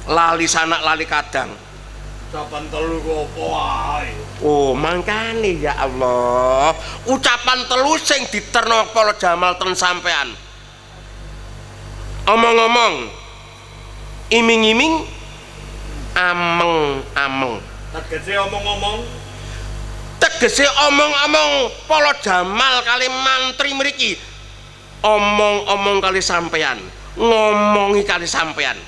lali sanak lali kadang. Ucapan telu apa wae. Oh, mangkane ya Allah. Ucapan telu sing diterno Para Jamal ten sampean. Omong-omong, iming-iming, ameng-ameng. Tegese omong-omong. Tegese omong-omong Para Jamal kali mantri mriki. Omong-omong kali sampean, ngomongi kali sampean.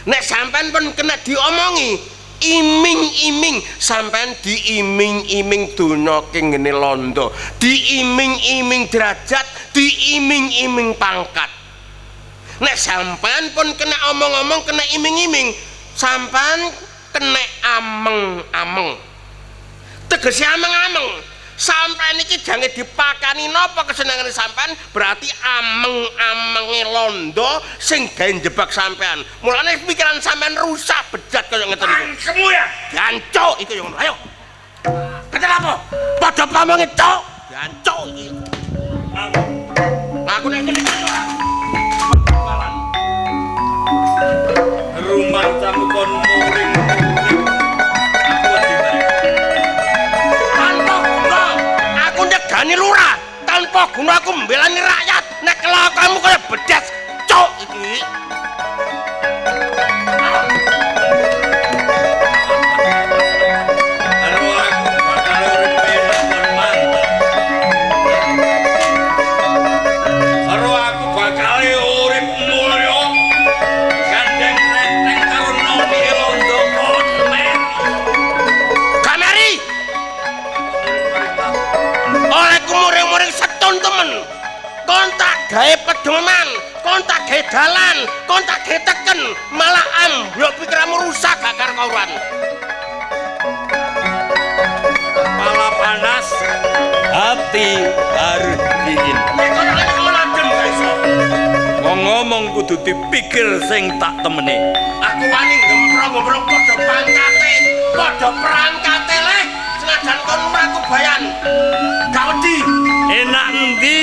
Nek sampean pun kena diomongi, iming-iming sampean diiming-iming donya king ngene londo, diiming-iming derajat, diiming-iming pangkat. Nek sampean pun kena omong-omong, kena iming-iming, sampean kena ameng-ameng. Tegese ameng-ameng. Sampean iki jange dipakani napa kesenengane sampean, berarti ameng-amenge londo sing gawe njebak sampean. Mulane pikiran sampean rusak bejat kaya ngeten iki. Kamu ya? Gancuk iku yo ngono. Ayo. Ketel apa? Padha pamonge cuk. Gancuk iki. Aku nek kene rumah tamu kon muring. Ini lurah tanpa guna aku membelani rakyat. Nek kelakuanmu kayak bedas cok iki. Aku bakal urip mulya gandeng renteng karo nomi londo konmen. Kamari. Oleh muring-muring setun temen, kontak gawe pedoman, kontak gawe dalan, kontak gawe teken, malah amblok pikiranmu rusak gak karuan. Kepala panas, hati harus dingin. Wong ngomong kudu dipikir sing tak temeni. Aku wani ngomong-ngomong padha pangkate, padha perangkate le, senajan kon aku bayan. Gak wedi. Enak endi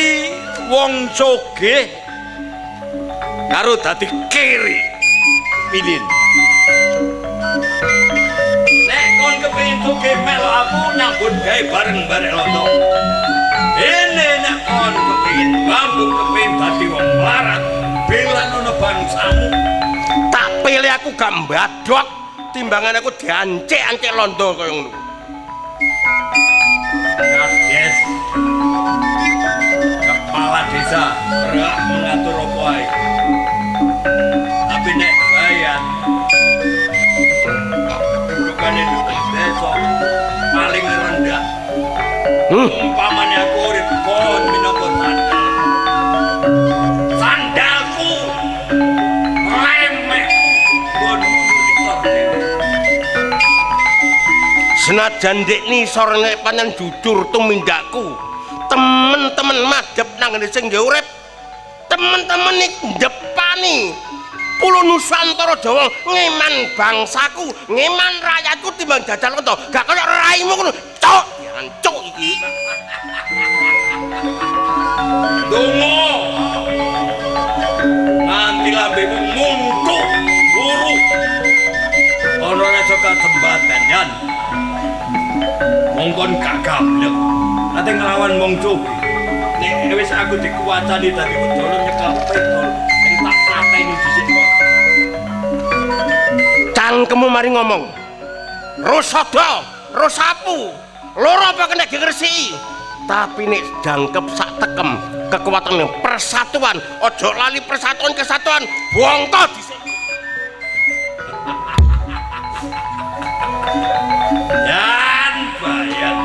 wong sogeh karo dadi kiri pilih. Nek kon kepengin sogeh melu aku nyambut gawe bareng-bareng londo. Ene nek kon kepengin bambu kepengin dadi wong larat bela nono bangsamu. Tak pilih aku gak mbadok timbangan aku diancek-ancek londo kaya ngono. Yes. Kepala desa berhak mengatur apa wae. Tapi nek bayan dudukane di desa paling rendah. Umpamane aku urip kon minangka sandal. Sandalku remeh kon nisor dhewe. Senajan ndek nisor nek pancen jujur tumindakku, temen-temen madhep nang ngene sing urip, temen-temen iki ndepani pulo Nusantara Jawa ngeman bangsaku, ngeman rakyatku timbang jajal kento. Gak kaya raimu ngono. Cuk, jancuk iki. Dongo nganti lambemu muntuk buru ana nek saka jembatan yan mongkon gak gablek ate nglawan wong cobi nek wis aku dikuwacani dadi wedoro nyekel pedol sing tak pateni dhisik kok cangkemmu mari ngomong rusada rusapu loro apa kena digresiki tapi nek jangkep sak tekem kekuatan persatuan ojo lali persatuan kesatuan bongko dhisik yan bayang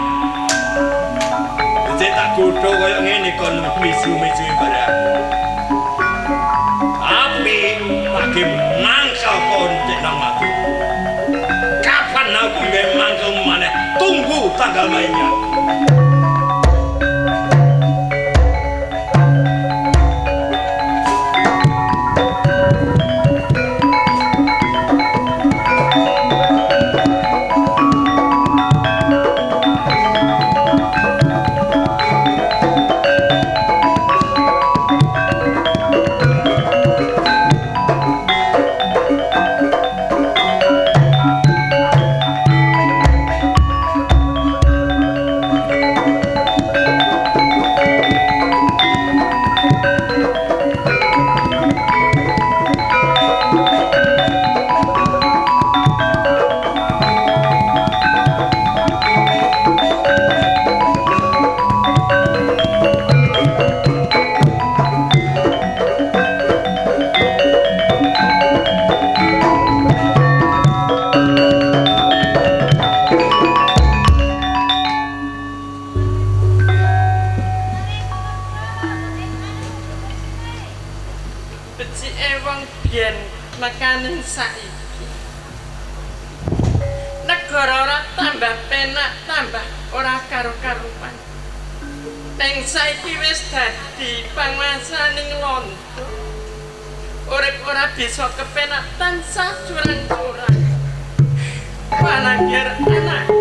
dicek tak godho kaya ngene kon misu-misu barang tapi lagi mangkal kon cek nang aku kapan aku memang kemana tunggu tanggal mainnya. tekaning saiki negara ora tambah penak tambah ora karo-karupan teng saiki wis dadi panguasaning londo urip ora bisa kepenak tansah curang-curang pananggir anak